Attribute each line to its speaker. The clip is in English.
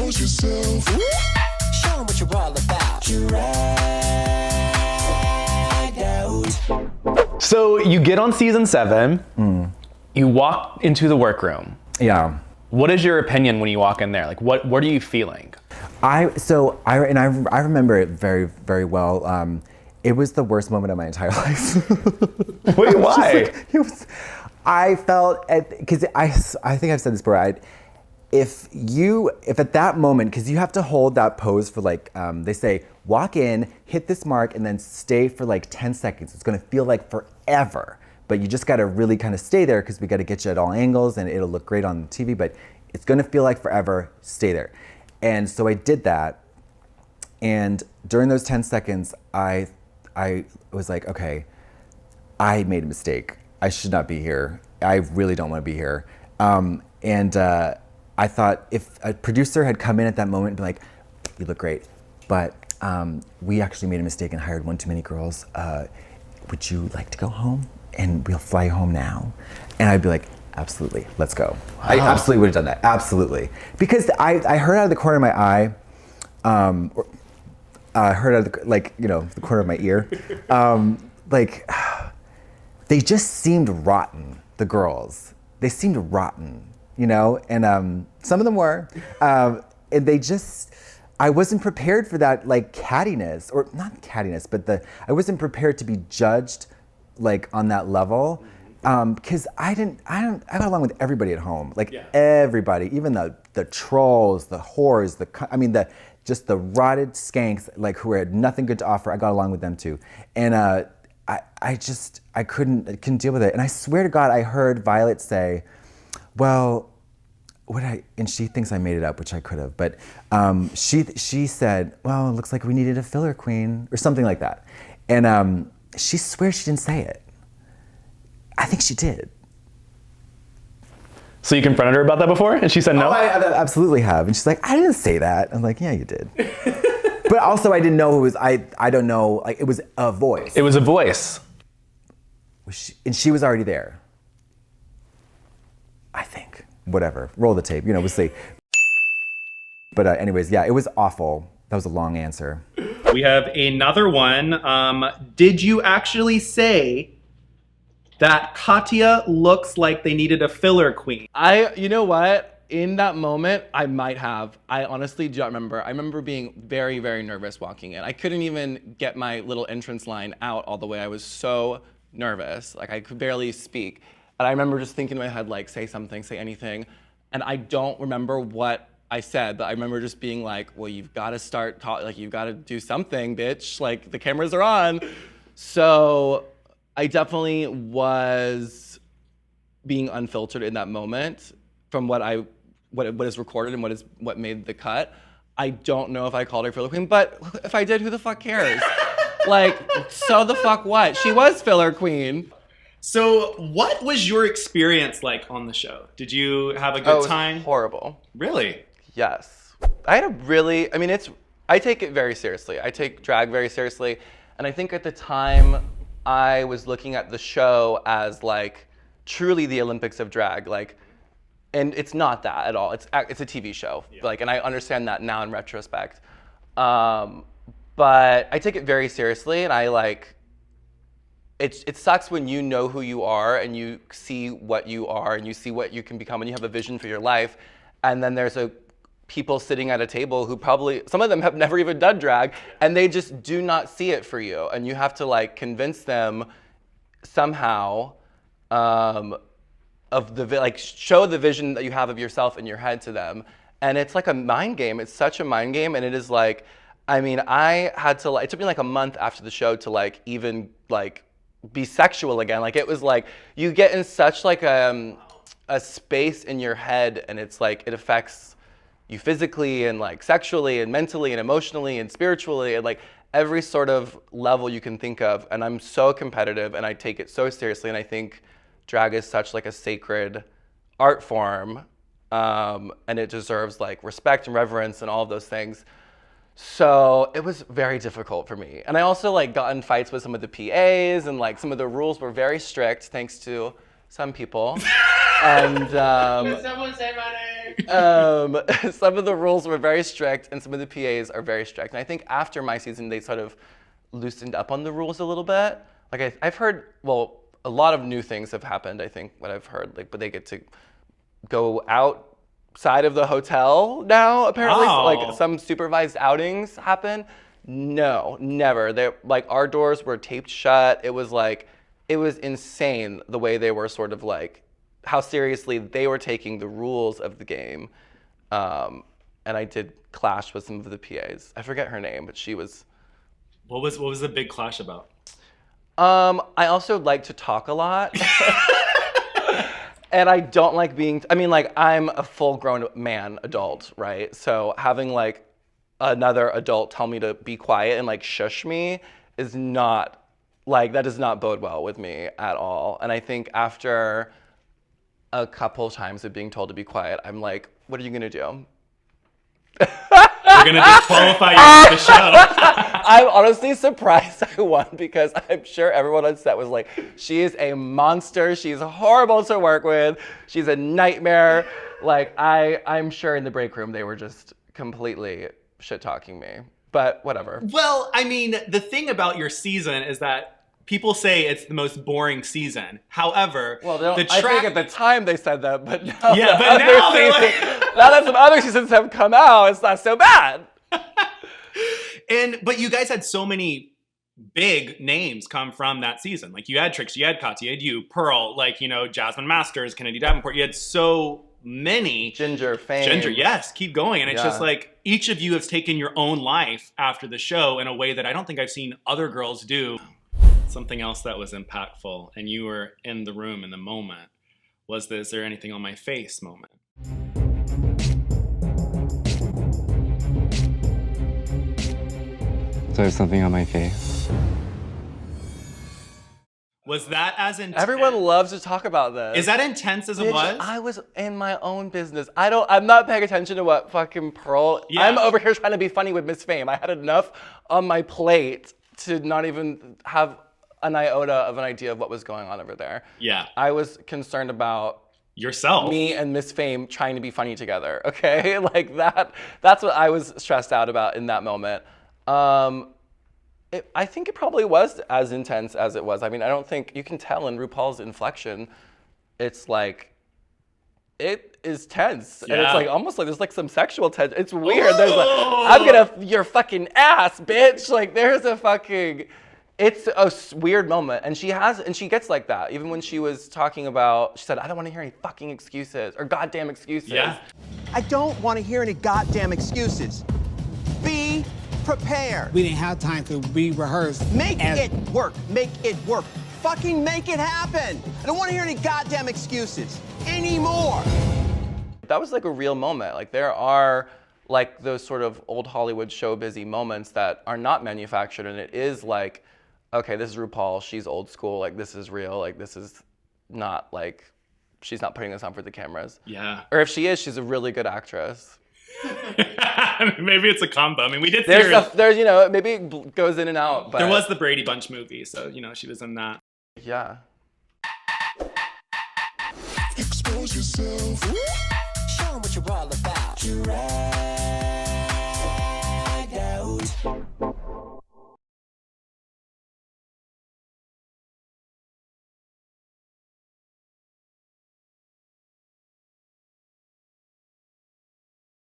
Speaker 1: expose yourself. Show them what you're all about. Dragged out.
Speaker 2: So you get on season 7. You walk into the workroom.
Speaker 3: Yeah.
Speaker 2: What is your opinion when you walk in there? Like, what are you feeling?
Speaker 3: I remember it very, very well. It was the worst moment of my entire life.
Speaker 2: Wait, why?
Speaker 3: I felt, because I think I've said this before, if at that moment, because you have to hold that pose for like, they say, walk in, hit this mark, and then stay for like 10 seconds. It's gonna feel like forever, but you just gotta really kind of stay there because we gotta get you at all angles and it'll look great on TV, but it's gonna feel like forever, stay there. And so I did that, and during those 10 seconds, I was like, okay, I made a mistake. I should not be here. I really don't want to be here. I thought if a producer had come in at that moment and been like, you look great, but we actually made a mistake and hired one too many girls. Would you like to go home? And we'll fly you home now. And I'd be like, absolutely, let's go. Wow. I absolutely would have done that, absolutely. Because I heard out of the corner of my eye, I heard out of the corner of my ear, they just seemed rotten, the girls. They seemed rotten, and some of them were. And I wasn't prepared for that cattiness, or not cattiness, but I wasn't prepared to be judged on that level. Because I got along with everybody at home, everybody, even the trolls, the whores, just the rotted skanks, who had nothing good to offer. I got along with them too, and I couldn't deal with it. And I swear to God, I heard Violet say, "Well, and she thinks I made it up, which I could have, but she said, well, it looks like we needed a filler queen," or something like that, and she swears she didn't say it. I think she did.
Speaker 2: So you confronted her about that before, and she said no?
Speaker 3: Oh, I absolutely have. And she's like, I didn't say that. I'm like, yeah, you did. But also, I didn't know who it was. I don't know. It was a voice.
Speaker 2: It was a voice.
Speaker 3: And she was already there. I think. Whatever. Roll the tape. We'll see. But anyways, yeah, it was awful. That was a long answer.
Speaker 4: We have another one. Did you actually say that Katya looks like they needed a filler queen?
Speaker 5: You know what? In that moment, I might have. I honestly don't remember. I remember being very, very nervous walking in. I couldn't even get my little entrance line out all the way. I was so nervous. I could barely speak. And I remember just thinking in my head, say something, say anything. And I don't remember what I said, but I remember just being like, well, you've got to start talking, you've got to do something, bitch. The cameras are on. So I definitely was being unfiltered in that moment from what is recorded and what made the cut. I don't know if I called her filler queen, but if I did, who the fuck cares? So the fuck what? She was filler queen.
Speaker 4: So what was your experience like on the show? Did you have a good time?
Speaker 5: It was horrible.
Speaker 4: Really?
Speaker 5: Yes. I had a really, I take it very seriously. I take drag very seriously. And I think at the time, I was looking at the show as truly the Olympics of drag, and it's not that at all. It's a TV show, yeah. And I understand that now in retrospect. But I take it very seriously, and it sucks when you know who you are and you see what you are and you see what you can become and you have a vision for your life, and then there's people sitting at a table who probably, some of them have never even done drag, and they just do not see it for you. And you have to convince them somehow show the vision that you have of yourself in your head to them. And it's a mind game. It's such a mind game. And it is I had to, it took me a month after the show to even be sexual again. It was you get in such a space in your head, and it's it affects you physically and sexually and mentally and emotionally and spiritually and every sort of level you can think of. And I'm so competitive and I take it so seriously, and I think drag is such a sacred art form, and it deserves respect and reverence and all of those things. So it was very difficult for me. And I also got in fights with some of the PAs, and some of the rules were very strict, thanks to some people. And
Speaker 6: Someone say my name.
Speaker 5: some of the rules were very strict, and some of the PAs are very strict. And I think after my season, they sort of loosened up on the rules a little bit. Like I've heard, well, a lot of new things have happened. I think what I've heard, like, but they get to go outside of the hotel now. Apparently,
Speaker 4: Oh.
Speaker 5: like some supervised outings happen. No, never. They like our doors were taped shut. It was insane the way they were sort of like how seriously they were taking the rules of the game. And I did clash with some of the PAs. I forget her name, but she was.
Speaker 4: What was the big clash about?
Speaker 5: I also like to talk a lot. And I don't like being, I mean, like, I'm a full-grown man, adult, right? So having, like, another adult tell me to be quiet and, like, shush me is not, like, that does not bode well with me at all. And I think after a couple times of being told to be quiet, I'm like, what are you gonna do?
Speaker 4: We're gonna disqualify you from the show.
Speaker 5: I'm honestly surprised I won because I'm sure everyone on set was like, she is a monster. She's horrible to work with. She's a nightmare. Like, I'm sure in the break room they were just completely shit-talking me. But whatever.
Speaker 4: Well, I mean, the thing about your season is that people say it's the most boring season. However,
Speaker 5: Well, I
Speaker 4: track...
Speaker 5: think at the time they said that, but now,
Speaker 4: Yeah, but now they're like...
Speaker 5: now that some other seasons have come out, it's not so bad.
Speaker 4: But you guys had so many big names come from that season. Like you had Trix, you had Katya, you had you, Pearl, like, you know, Jasmine Masters, Kennedy Davenport. You had so many.
Speaker 5: Ginger, Fame.
Speaker 4: Ginger, yes, keep going. And it's
Speaker 5: Yeah.
Speaker 4: just like each of you has taken your own life after the show in a way that I don't think I've seen other girls do. Something else that was impactful, and you were in the room in the moment, was the "is there anything on my face" moment.
Speaker 7: There's something on my face.
Speaker 4: Was that as intense?
Speaker 5: Everyone loves to talk about this.
Speaker 4: Is that intense as it
Speaker 5: Bitch,
Speaker 4: was?
Speaker 5: I was in my own business. I'm not paying attention to what fucking Pearl.
Speaker 4: Yeah.
Speaker 5: I'm over here trying to be funny with Miss Fame. I had enough on my plate to not even have an iota of an idea of what was going on over there.
Speaker 4: Yeah.
Speaker 5: I was concerned about
Speaker 4: Yourself.
Speaker 5: me and Miss Fame trying to be funny together, okay? Like that's what I was stressed out about in that moment. I think it probably was as intense as it was. I mean, I don't think, you can tell in RuPaul's inflection, it's like, it is tense. And it's
Speaker 4: Yeah.
Speaker 5: like, almost like there's like some sexual tension. It's weird. There's like, I'm gonna, your fucking ass, bitch. Like there's a fucking, it's a weird moment. And she gets like that. Even when she was talking about, she said, I don't wanna hear any fucking excuses or goddamn excuses.
Speaker 4: Yeah.
Speaker 8: I don't want to hear any goddamn excuses. Be prepared.
Speaker 9: We didn't have time to re-rehearse.
Speaker 8: Make it work. Make it work. Fucking make it happen. I don't want to hear any goddamn excuses anymore.
Speaker 5: That was like a real moment. Like there are like those sort of old Hollywood show busy moments that are not manufactured, and it is like, okay, this is RuPaul, she's old school, like this is real, like this is not like, she's not putting this on for the cameras.
Speaker 4: Yeah.
Speaker 5: Or if she is, she's a really good actress.
Speaker 4: Maybe it's a combo. I mean, we did see
Speaker 5: There's, you know, maybe it goes in and out, but.
Speaker 4: There was the Brady Bunch movie, so, you know, she was in that.
Speaker 5: Yeah.
Speaker 1: Expose yourself. Show 'em what you're all about.